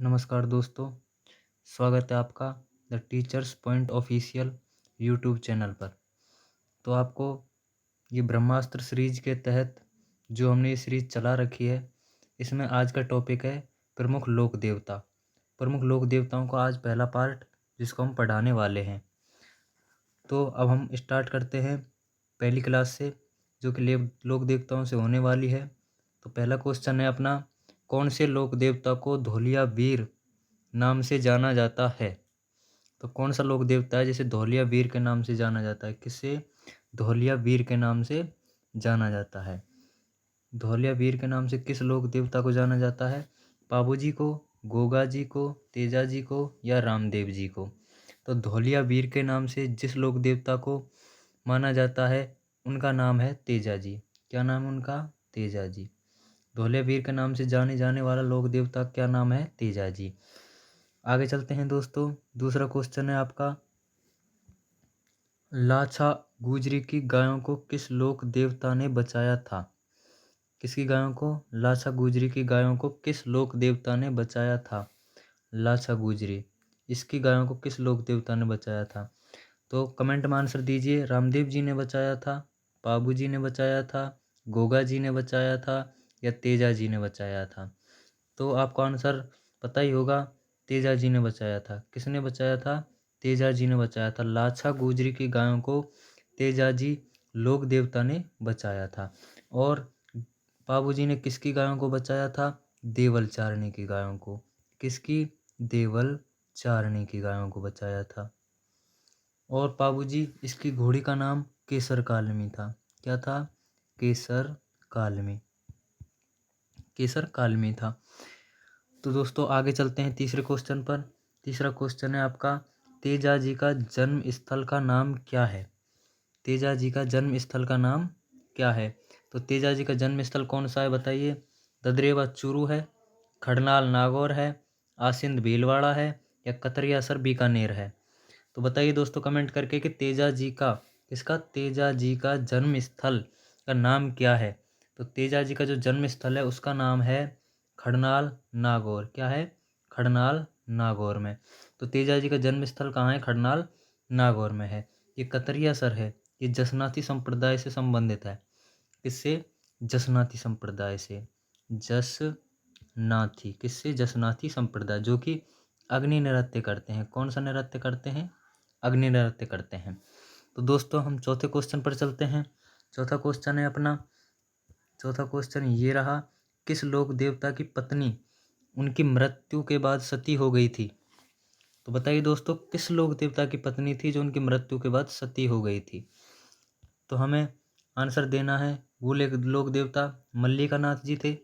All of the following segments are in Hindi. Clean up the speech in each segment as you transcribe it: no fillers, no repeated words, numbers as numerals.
नमस्कार दोस्तों, स्वागत है आपका the teachers point official YouTube channel पर। तो आपको ये ब्रह्मास्त्र सीरीज के तहत जो हमने ये सीरीज चला रखी है, इसमें आज का टॉपिक है प्रमुख लोक देवता। प्रमुख लोक देवताओं का आज पहला पार्ट जिसको हम पढ़ाने वाले हैं। तो अब हम स्टार्ट करते हैं पहली क्लास से, जो कि लोक देवताओं से होने वाली है। तो पहला क्वेश्चन है अपना, कौन से लोक देवता को धोलिया वीर नाम से जाना जाता है? तो कौन सा लोक देवता है जिसे धोलिया वीर के नाम से जाना जाता है? किसे धोलिया वीर के नाम से जाना जाता है? धोलिया वीर के नाम से किस लोक देवता को जाना जाता है? पाबू जी को, गोगा जी को, तेजा जी को या रामदेव जी को? तो धोलिया वीर के नाम से जिस लोक देवता को माना जाता है उनका नाम है तेजा जी। क्या नाम है उनका? तेजा जी। धोलिया वीर के नाम से जाने जाने वाला लोक देवता क्या नाम है? तेजा जी। आगे चलते हैं दोस्तों। दूसरा क्वेश्चन है आपका, लाछा गुजरी की गायों को किस लोक देवता ने बचाया था? किसकी गायों को? लाछा गुजरी की गायों को किस लोक देवता ने बचाया था? लाछा गुजरी, इसकी गायों को किस लोक देवता ने बचाया था? तो कमेंट में आंसर दीजिए। रामदेव जी ने बचाया था, बाबू जी ने बचाया था, गोगा जी ने बचाया था या तेजा जी ने बचाया था? तो आपको आंसर पता ही होगा, तेजा जी ने बचाया था। किसने बचाया था? तेजा जी ने बचाया था। लाछा गुजरी की गायों को तेजा जी लोक देवता ने बचाया था। और बाबू जी ने किसकी गायों को बचाया था? देवल चारणी की गायों को। किसकी? देवल चारणी की गायों को बचाया था। और बाबू जी, इसकी घोड़ी का नाम केसर कालमी था। क्या था? केसर कालमी। केसर कालमी था। तो दोस्तों आगे चलते हैं तीसरे क्वेश्चन पर। तीसरा क्वेश्चन है आपका, तेजा जी का जन्म स्थल का नाम क्या है? तेजा जी का जन्म स्थल का नाम क्या है? तो तेजा जी का जन्म स्थल कौन सा है बताइए? ददरेवा चूरू है, खड़नाल नागौर है, आसिंद भीलवाड़ा है या कतरियासर बीकानेर है? तो बताइए दोस्तों कमेंट करके कि तेजा जी का, इसका तेजा जी का जन्म स्थल का नाम क्या है? तो तेजा जी का जो जन्म स्थल है उसका नाम है खड़नाल नागौर। क्या है? खड़नाल नागौर में। तो तेजा जी का जन्म स्थल कहाँ है? खड़नाल नागौर में है। ये कतरियासर है, ये जसनाती संप्रदाय से संबंधित है। किससे? जसनाती संप्रदाय से। जसनाती, किससे? जसनाती संप्रदाय, जो कि अग्नि नृत्य करते हैं। कौन सा नृत्य करते हैं? अग्नि नृत्य करते हैं। तो दोस्तों हम चौथे क्वेश्चन पर चलते हैं। चौथा क्वेश्चन है अपना, चौथा क्वेश्चन ये रहा, किस लोक देवता की पत्नी उनकी मृत्यु के बाद सती हो गई थी? तो बताइए दोस्तों, किस लोक देवता की पत्नी थी जो उनकी मृत्यु के बाद सती हो गई थी? तो हमें आंसर देना है। वो लोक देवता मल्लिका नाथ जी थे,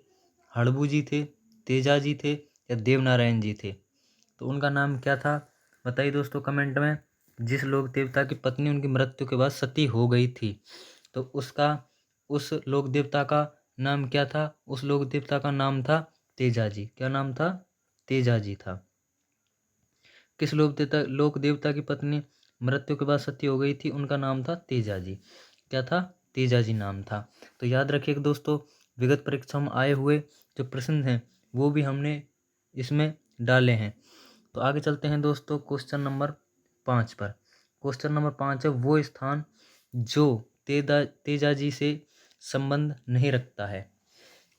हड़बू जी थे, तेजा जी थे या देवनारायण जी थे? तो उनका नाम क्या था? बताइए दोस्तों कमेंट में। जिस लोक देवता की पत्नी उनकी मृत्यु के बाद सती हो गई थी, तो उसका, उस लोक देवता का नाम क्या था? उस लोक देवता का नाम था तेजा जी। क्या नाम था? तेजा जी था। किस लोक देवता की पत्नी मृत्यु के बाद सती हो गई थी? उनका नाम था तेजा जी। क्या था? तेजा जी नाम था। तो याद रखिएगा दोस्तों, विगत परीक्षा में आए हुए जो प्रश्न हैं वो भी हमने इसमें डाले हैं। तो आगे चलते हैं दोस्तों क्वेश्चन नंबर 5 पर। क्वेश्चन नंबर 5 है, वो स्थान जो तेजा जी से संबंध नहीं रखता है।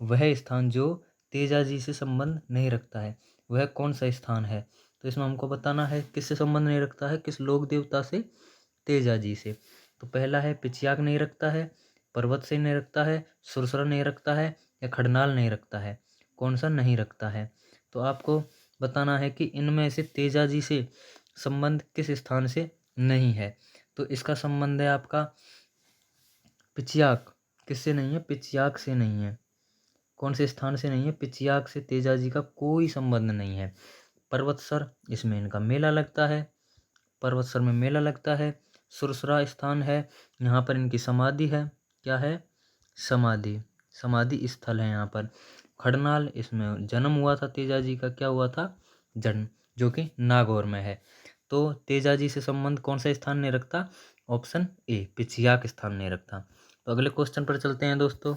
वह स्थान जो तेजा जी से संबंध नहीं रखता है, वह कौन सा स्थान है? तो इसमें हमको बताना है किससे संबंध नहीं रखता है, किस लोक देवता से? तेजा जी से। तो पहला है पिचियाक नहीं रखता है, पर्वत से नहीं रखता है, सुरसरा नहीं रखता है या खडनाल नहीं रखता है? कौन सा नहीं रखता है? तो आपको बताना है कि इनमें से तेजा जी से संबंध किस स्थान से नहीं है। तो इसका संबंध है आपका पिचियाक। किससे नहीं है? पिचियाक से नहीं है। कौन से स्थान से नहीं है? पिचियाक से तेजा जी का कोई संबंध नहीं है। पर्वतसर, इसमें इनका मेला लगता है, पर्वतसर में मेला लगता है। सुरसरा स्थान है, यहाँ पर इनकी समाधि है। क्या है? समाधि, समाधि स्थल है यहाँ पर। खडनाल, इसमें जन्म हुआ था तेजा जी का। क्या हुआ था? जन्म, जो कि नागौर में है। तो तेजा जी से संबंध कौन सा स्थान नहीं रखता? ऑप्शन ए, पिचियाक स्थान नहीं रखता। तो अगले क्वेश्चन पर चलते हैं दोस्तों।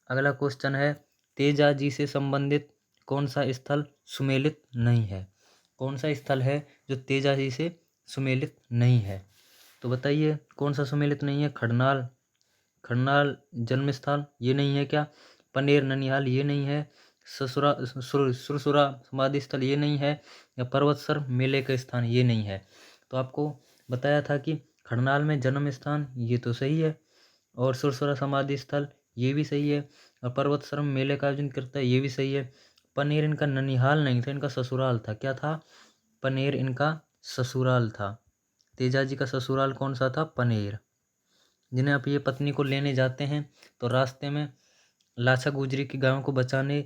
अगला क्वेश्चन है, तेजा जी से संबंधित कौन सा स्थल सुमेलित नहीं है? कौन सा स्थल है जो तेजाजी से सुमेलित नहीं है? तो बताइए कौन सा सुमेलित नहीं है? खड़नाल, खड़नाल जन्म स्थान ये नहीं है क्या? पनेर ननिहाल ये नहीं है? सुरसुरा समाधि स्थल ये नहीं है? या पर्वतसर मेले का स्थान ये नहीं है? तो आपको बताया था कि खड़नाल में जन्म स्थान ये तो सही है, और सुरसुरा समाधि स्थल ये भी सही है, और पर्वतसर में मेले का आयोजन करता है ये भी सही है। पनेर इनका ननिहाल नहीं था, इनका ससुराल था। क्या था? पनेर इनका ससुराल था। तेजाजी का ससुराल कौन सा था? पनेर। जिन्हें आप ये पत्नी को लेने जाते हैं तो रास्ते में लाछा गुजरी की गायों को बचाने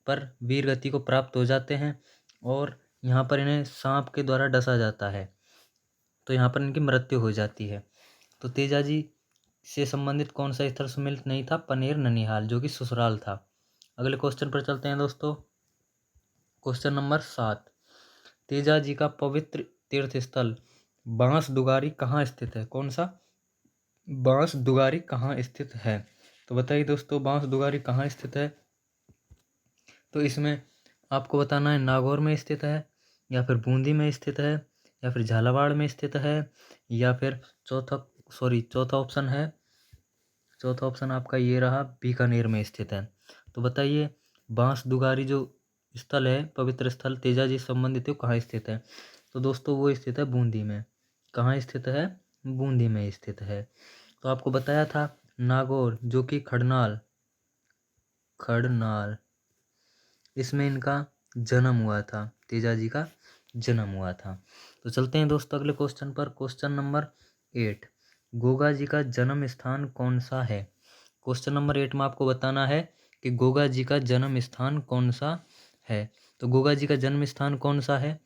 पर वीर गति को प्राप्त हो जाते हैं, और यहाँ पर इन्हें सांप के द्वारा डसा जाता है, तो यहाँ पर इनकी मृत्यु हो जाती है। तो तेजाजी से संबंधित कौन सा स्थल सुमेलित नहीं था? पनेर ननिहाल, जो कि ससुराल था। अगले क्वेश्चन पर चलते हैं दोस्तों। क्वेश्चन नंबर 7, तेजाजी का पवित्र तीर्थ स्थल बांस दुगारी कहाँ स्थित है? कौन सा? बांस दुगारी कहाँ स्थित है? तो बताइए दोस्तों बांस दुगारी कहाँ स्थित है? तो इसमें आपको बताना है नागौर में स्थित है, या फिर बूंदी में स्थित है, या फिर झालावाड़ में स्थित है, या फिर चौथा ऑप्शन है, चौथा ऑप्शन आपका ये रहा बीकानेर में स्थित है। तो बताइए बांस दुगारी जो स्थल है, पवित्र स्थल तेजाजी से संबंधित है, कहाँ स्थित है? तो दोस्तों वो स्थित है बूंदी में। कहाँ स्थित है? बूंदी में स्थित है। तो आपको बताया था नागौर, जो कि खड़नाल, खड़नाल इसमें इनका जन्म हुआ था, तेजाजी का जन्म हुआ था। तो चलते हैं दोस्तों अगले क्वेश्चन पर। क्वेश्चन नंबर 8, गोगा जी का जन्म स्थान कौन सा है? क्वेश्चन नंबर 8 में आपको बताना है कि गोगा जी का जन्म स्थान कौन सा है। तो गोगा जी का जन्म स्थान कौन सा है?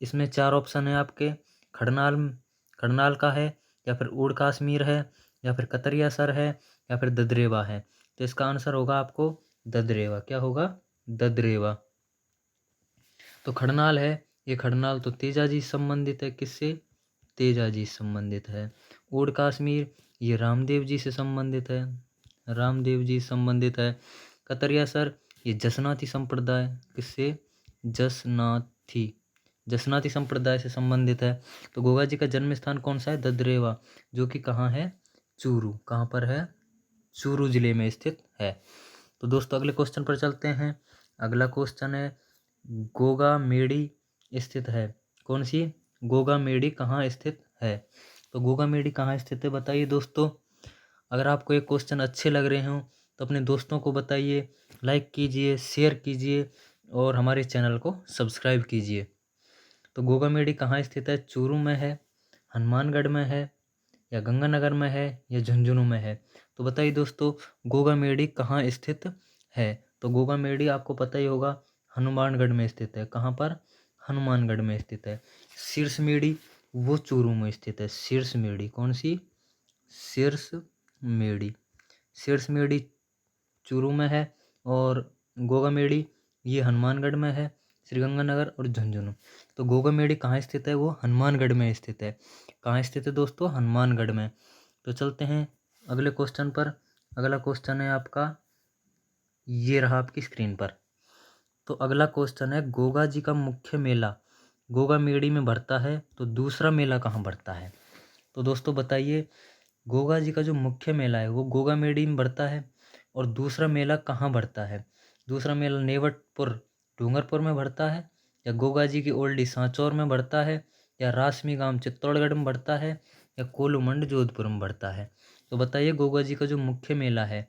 इसमें 4 ऑप्शन है आपके। खड़नाल, खड़नाल का है, या फिर ऊड़ कश्मीर है, या फिर कतरियासर है, या फिर ददरेवा है। तो इसका आंसर होगा आपको ददरेवा। क्या होगा? ददरेवा। तो खड़नाल है, ये खड़नाल तो तेजाजी से संबंधित है। किससे? तेजाजी से संबंधित है। ऊड़ कश्मीर ये रामदेव जी से संबंधित है, रामदेव जी से संबंधित है। कतरियासर ये जसनाती संप्रदाय, किससे? जसनाथी, जसनाती संप्रदाय से संबंधित है। तो गोगा जी का जन्म स्थान कौन सा है? ददरेवा, जो कि कहाँ है? चूरू। कहाँ पर है? चूरू जिले में स्थित है। तो दोस्तों अगले क्वेश्चन पर चलते हैं। अगला क्वेश्चन है गोगा मेडी स्थित है। कौन सी? गोगा मेडी कहाँ स्थित है? तो गोगा मेडी कहाँ स्थित है बताइए दोस्तों। अगर आपको ये क्वेश्चन अच्छे लग रहे हों तो अपने दोस्तों को बताइए, लाइक कीजिए, शेयर कीजिए, और हमारे चैनल को सब्सक्राइब कीजिए। तो गोगा मेडी कहाँ स्थित है? चूरू में है, हनुमानगढ़ में है, या गंगानगर में है, या झुंझुनू में है? तो बताइए दोस्तों गोगा मेडी कहाँ स्थित है? तो गोगा मेडी आपको पता ही होगा हनुमानगढ़ में स्थित है। कहाँ पर? हनुमानगढ़ में स्थित है। शीर्ष मेडी वो चूरू में स्थित है। शीर्ष मेडी कौन सी? शीर्ष मेडी, शीर्ष मेडी चूरू में है, और गोगा मेडी ये हनुमानगढ़ में है, श्रीगंगानगर और झुंझुनू। तो गोगा मेडी कहाँ स्थित है? वो हनुमानगढ़ में स्थित है। कहाँ स्थित है दोस्तों? हनुमानगढ़ में। तो चलते हैं अगले क्वेश्चन पर। अगला क्वेश्चन है आपका, ये रहा आपकी स्क्रीन पर। तो अगला क्वेश्चन है गोगा जी का मुख्य मेला गोगा मेडी में भरता है, तो दूसरा मेला कहाँ भरता है? तो दोस्तों बताइए गोगा जी का जो मुख्य मेला है वो गोगा मेडी में भरता है, और दूसरा मेला कहाँ भरता है? दूसरा मेला नेवटपुर डूंगरपुर में भरता है, या गोगा जी की ओल्डी सांचौर में भरता है, या रासमी गांव चित्तौड़गढ़ में भरता है, या कोलूमंड जोधपुर में भरता है? तो बताइए गोगा जी का जो मुख्य मेला है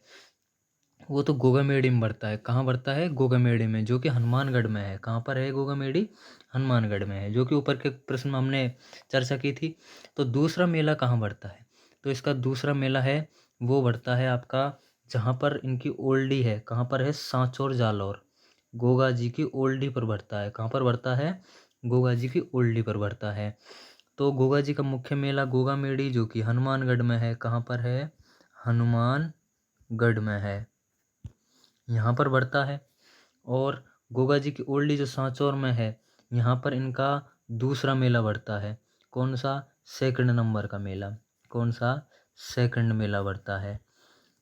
वो तो गोगा मेडी में भरता है। कहाँ भरता है? गोगा मेडी में, जो कि हनुमानगढ़ में है। कहाँ पर है गोगा मेडी? हनुमानगढ़ में है, जो कि ऊपर के प्रश्न में हमने चर्चा की थी। तो दूसरा मेला कहाँ भरता है? तो इसका दूसरा मेला है वो भरता है आपका जहाँ पर इनकी ओल्डी है। कहाँ पर है? सांचौर जालौर। गोगा जी की ओल्डी पर भरता है। कहाँ पर भरता है? गोगा जी की ओल्डी पर भरता है। तो गोगा जी का मुख्य मेला गोगा मेडी, जो कि हनुमानगढ़ में है। कहाँ पर है? हनुमानगढ़ में है, यहाँ पर बढ़ता है। और गोगा जी की ओल्डी जो सांचौर में है, यहाँ पर इनका दूसरा मेला बढ़ता है। कौन सा? सेकंड नंबर का मेला। कौन सा? सेकंड मेला बढ़ता है।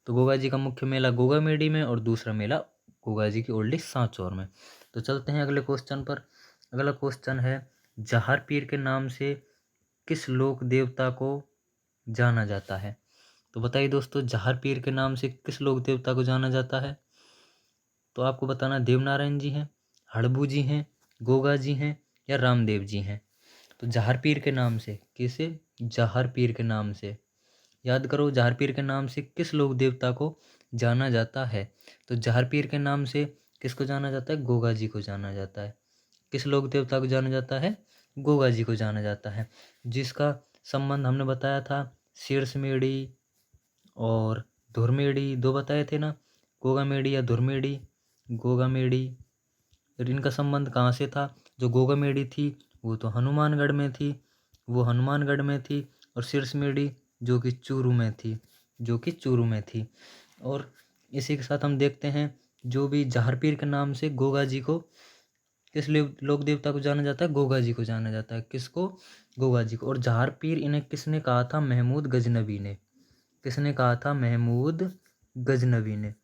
तो गोगा जी का मुख्य मेला गोगा मेडी में, और दूसरा मेला गोगा जी की ओल्ड एज सांचौर में। तो चलते हैं अगले क्वेश्चन पर। अगला क्वेश्चन है, जहार पीर के नाम से किस लोक देवता को जाना जाता है? तो बताइए दोस्तों, जहार पीर के नाम से किस लोक देवता को जाना जाता है? तो आपको बताना देवनारायण जी हैं, हड़बू जी हैं, गोगा जी हैं या रामदेव जी हैं। तो जहार पीर के नाम से, किसे? जहार पीर के नाम से। याद करो, जहार पीर के नाम से किस लोक देवता को जाना जाता है? तो जहार पीर के नाम से किसको जाना जाता है? गोगा जी को जाना जाता है। किस लोक देवता को जाना जाता है? गोगा जी को जाना जाता है, जिसका संबंध हमने बताया था शीर्ष मेढ़ी और धुरमेढ़ी, दो बताए थे ना, गोगा मेढ़ी या धुरमेढ़ी। गोगा मेढ़ी, और इनका संबंध कहाँ से था? जो गोगा मेढ़ी थी वो तो हनुमानगढ़ में थी, वो हनुमानगढ़ में थी, और शीर्ष मेढ़ी जो कि चूरू में थी, जो कि चूरू में थी। और इसी के साथ हम देखते हैं, जो भी जहार पीर के नाम से गोगा जी को, किस लोक देवता को जाना जाता है? गोगा जी को जाना जाता है। किसको? गोगा जी को। और जहार पीर इन्हें किसने कहा था? महमूद गजनबी ने। किसने कहा था? महमूद गजनबी ने।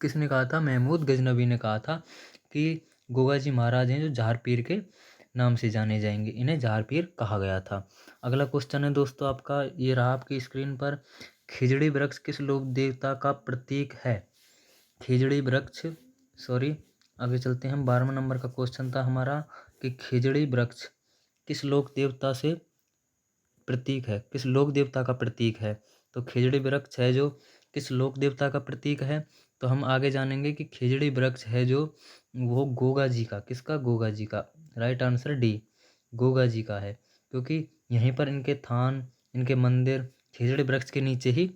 किसने कहा था? महमूद गजनबी ने कहा था कि गोगा जी महाराज हैं जो जहार पीर के नाम से जाने जाएंगे, इन्हें जहार पीर कहा गया था। अगला क्वेश्चन है दोस्तों आपका, ये रहा आपकी स्क्रीन पर, खिजड़ी वृक्ष किस लोक देवता का प्रतीक है? खिजड़ी वृक्ष, सॉरी, आगे चलते हैं। 12वां नंबर का क्वेश्चन था हमारा कि खिजड़ी वृक्ष किस लोक देवता से प्रतीक है, किस लोक देवता का प्रतीक है? तो खिजड़ी वृक्ष है जो किस लोक देवता का प्रतीक है? तो हम आगे जानेंगे कि खिजड़ी वृक्ष है जो वो गोगा जी का, किसका? गोगा जी का। Right answer D, Goga ji का है, क्योंकि यहीं पर इनके थान, इनके मंदिर खिजड़ी वृक्ष के नीचे ही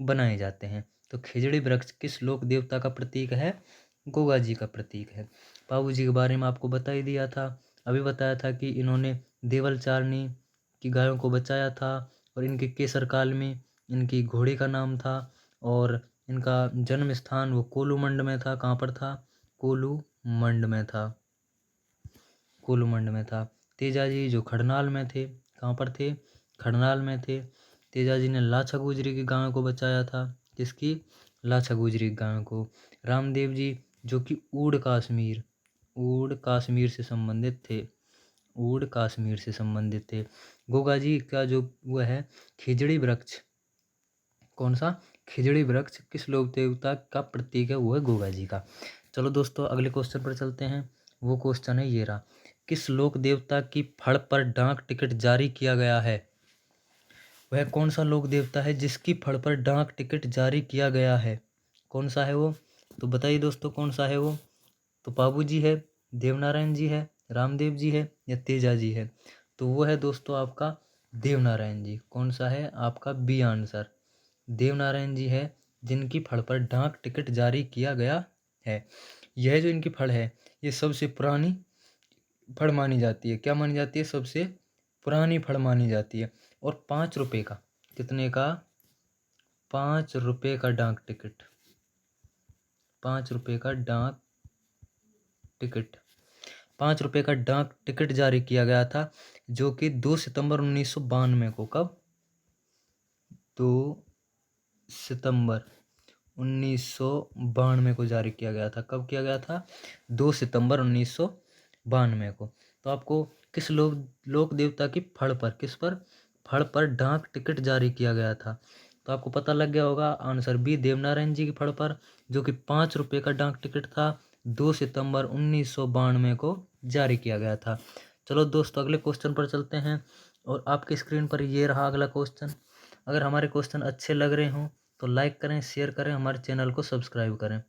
बनाए जाते हैं। तो खिजड़ी वृक्ष किस लोक देवता का प्रतीक है? गोगा जी का प्रतीक है। पाबू जी के बारे में आपको बता ही दिया था, अभी बताया था कि इन्होंने देवल चारनी की गायों को बचाया था, और इनके केसर काल में इनकी घोड़ी का नाम था, और इनका जन्म स्थान वो कोलूमंड में था। कहाँ पर था? कोलूमंड में था, कोलूमंड में था। तेजा जी जो खड़नाल में थे, कहाँ पर थे? खड़नाल में थे। तेजा जी ने लाछा गुजरी की गायों को बचाया था। किसकी? लाछा गुजरी की गायों को। रामदेव जी जो कि ऊड़ कश्मीर से संबंधित थे, ऊड़ कश्मीर से संबंधित थे। गोगा जी का जो वो है खिजड़ी वृक्ष, कौन सा? खिजड़ी वृक्ष किस लोक देवता का प्रतीक है? वो है गोगा जी का। चलो दोस्तों अगले क्वेश्चन पर चलते हैं। वो क्वेश्चन है ये रहा, किस लोक देवता की फड़ पर डाक टिकट जारी किया गया है? वह कौन सा लोक देवता है जिसकी फड़ पर डाक टिकट जारी किया गया है? कौन सा है वो? तो बताइए दोस्तों कौन सा है वो? तो पाबू जी है, देवनारायण जी है, रामदेव जी है या तेजा जी है? तो वो है दोस्तों आपका देवनारायण जी। कौन सा है आपका? बी आंसर, देवनारायण जी है, जिनकी फड़ पर डाक टिकट जारी किया गया है। यह जो इनकी फड़ है ये सबसे पुरानी फड़ मानी जाती है। क्या मानी जाती है? सबसे पुरानी फड़ मानी जाती है। और 5 रुपये का, कितने का? 5 रुपये का डाक टिकट, 5 रुपये का डाक टिकट, 5 रुपये का डाक टिकट जारी किया गया था, जो कि 2 सितंबर 1992 को, कब? 2 सितंबर 1992 को जारी किया गया था। कब किया गया था? 2 सितंबर 1992 को। तो आपको किस लोक देवता की फड़ पर, किस पर? फड़ पर डाक टिकट जारी किया गया था। तो आपको पता लग गया होगा, आंसर बी देवनारायण जी की फड़ पर, जो कि 5 रुपये का डाक टिकट था, 2 सितंबर 1992 को जारी किया गया था। चलो दोस्तों अगले क्वेश्चन पर चलते हैं, और आपकी स्क्रीन पर ये रहा अगला क्वेश्चन। अगर हमारे क्वेश्चन अच्छे लग रहे हों तो लाइक करें, शेयर करें, हमारे चैनल को सब्सक्राइब करें।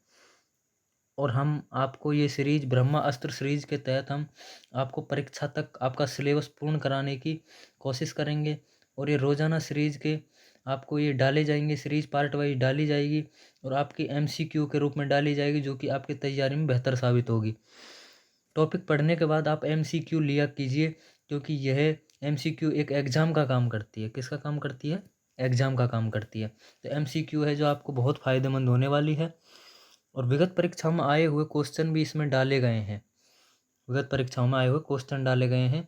और हम आपको ये सीरीज ब्रह्मास्त्र सीरीज के तहत हम आपको परीक्षा तक आपका सिलेबस पूर्ण कराने की कोशिश करेंगे। और ये रोज़ाना सीरीज के आपको ये डाले जाएंगे, सीरीज पार्ट वाइज डाली जाएगी, और आपकी एमसीक्यू के रूप में डाली जाएगी, जो कि आपकी तैयारी में बेहतर साबित होगी। टॉपिक पढ़ने के बाद आप एमसीक्यू लिया कीजिए, क्योंकि यह एमसीक्यू एक एग्ज़ाम का काम करती है। किसका काम करती है? एग्ज़ाम का काम करती है। तो एमसीक्यू है जो आपको बहुत फ़ायदेमंद होने वाली है, और विगत परीक्षाओं में आए हुए क्वेश्चन भी इसमें डाले गए हैं, विगत परीक्षाओं में आए हुए क्वेश्चन डाले गए हैं।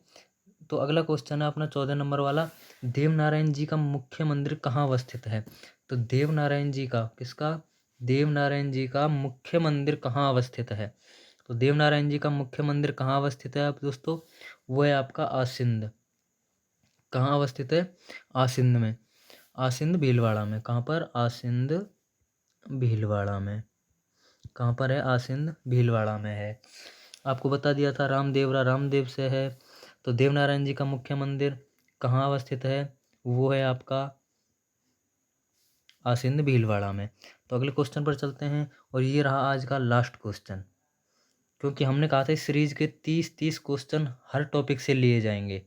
तो अगला क्वेश्चन है अपना 14 नंबर वाला, देवनारायण जी का मुख्य मंदिर कहाँ अवस्थित है? तो देवनारायण जी का, किसका? देवनारायण जी का मुख्य मंदिर कहाँ अवस्थित है? तो देवनारायण जी का मुख्य मंदिर कहाँ अवस्थित है आप दोस्तों? वो है आपका आसिंद। कहाँ अवस्थित है? आसिंद में। आसिंद भीलवाड़ा में। कहाँ पर? आसिंद भीलवाड़ा में। कहाँ पर है? आसिंद भीलवाड़ा में है। आपको बता दिया था रामदेवरा रामदेव से है। तो देवनारायण जी का मुख्य मंदिर कहाँ अवस्थित है? वो है आपका आसिंद भीलवाड़ा में। तो अगले क्वेश्चन पर चलते हैं और ये रहा आज का लास्ट क्वेश्चन, क्योंकि हमने कहा था इस सीरीज के 30-30 क्वेश्चन हर टॉपिक से लिए जाएंगे।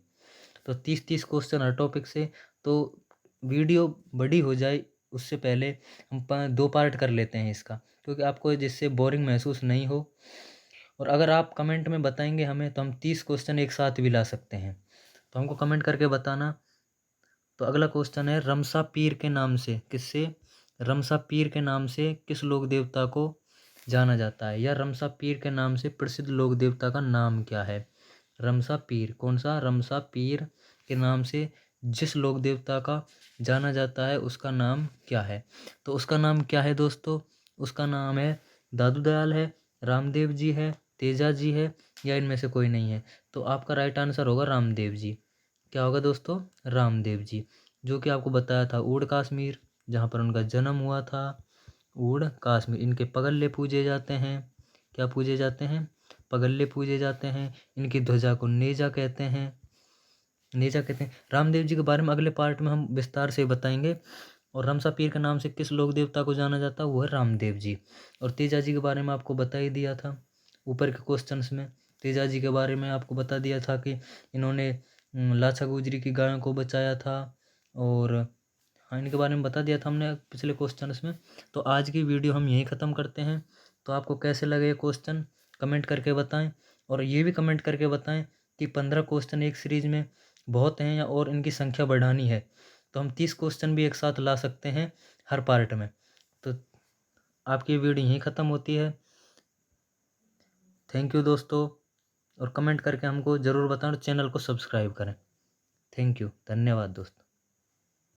तो 30-30 क्वेश्चन हर टॉपिक से, तो वीडियो बड़ी हो जाए उससे पहले हम 2 पार्ट कर लेते हैं इसका, क्योंकि आपको जिससे बोरिंग महसूस नहीं हो। और अगर आप कमेंट में बताएंगे हमें तो हम 30 क्वेश्चन एक साथ भी ला सकते हैं, तो हमको कमेंट करके बताना। तो अगला क्वेश्चन है रमसा पीर के नाम से किससे? रमसा पीर के नाम से किस लोक देवता को जाना जाता है, या रमसा पीर के नाम से प्रसिद्ध लोक देवता का नाम क्या है? रमसा पीर, कौन सा? रमसा पीर के नाम से जिस लोक देवता का जाना जाता है उसका नाम क्या है? तो उसका नाम क्या है दोस्तों? उसका नाम है दादू दयाल है, रामदेव जी है, तेजा जी है, या इनमें से कोई नहीं है। तो आपका राइट आंसर होगा रामदेव जी। क्या होगा दोस्तों? रामदेव जी, जो कि आपको बताया था ऊड़ कश्मीर जहाँ पर उनका जन्म हुआ था। ऊड़ कश्मीर। इनके पगल्ले पूजे जाते हैं। क्या पूजे जाते हैं? पगल्ले पूजे जाते हैं। इनकी ध्वजा को नेजा कहते हैं। नेजा कहते हैं। रामदेव जी के बारे में अगले पार्ट में हम विस्तार से बताएंगे। और रमसा पीर के नाम से किस लोक देवता को जाना जाता है? वो है रामदेव जी। और तेजा जी के बारे में आपको बता ही दिया था ऊपर के क्वेश्चंस में। तेजा जी के बारे में आपको बता दिया था कि इन्होंने लाछा गुजरी की गायों को बचाया था। और हाँ, इनके बारे में बता दिया था हमने पिछले क्वेश्चंस में। तो आज की वीडियो हम यहीं ख़त्म करते हैं। तो आपको कैसे लगे ये क्वेश्चन कमेंट करके बताएं। और ये भी कमेंट करके बताएं कि 15 क्वेश्चन एक सीरीज में बहुत हैं या और इनकी संख्या बढ़ानी है, तो हम 30 क्वेश्चन भी एक साथ ला सकते हैं हर पार्ट में। तो आपकी वीडियो यहीं ख़त्म होती है। थैंक यू दोस्तों। और कमेंट करके हमको ज़रूर बताएं और चैनल को सब्सक्राइब करें। थैंक यू, धन्यवाद दोस्तों।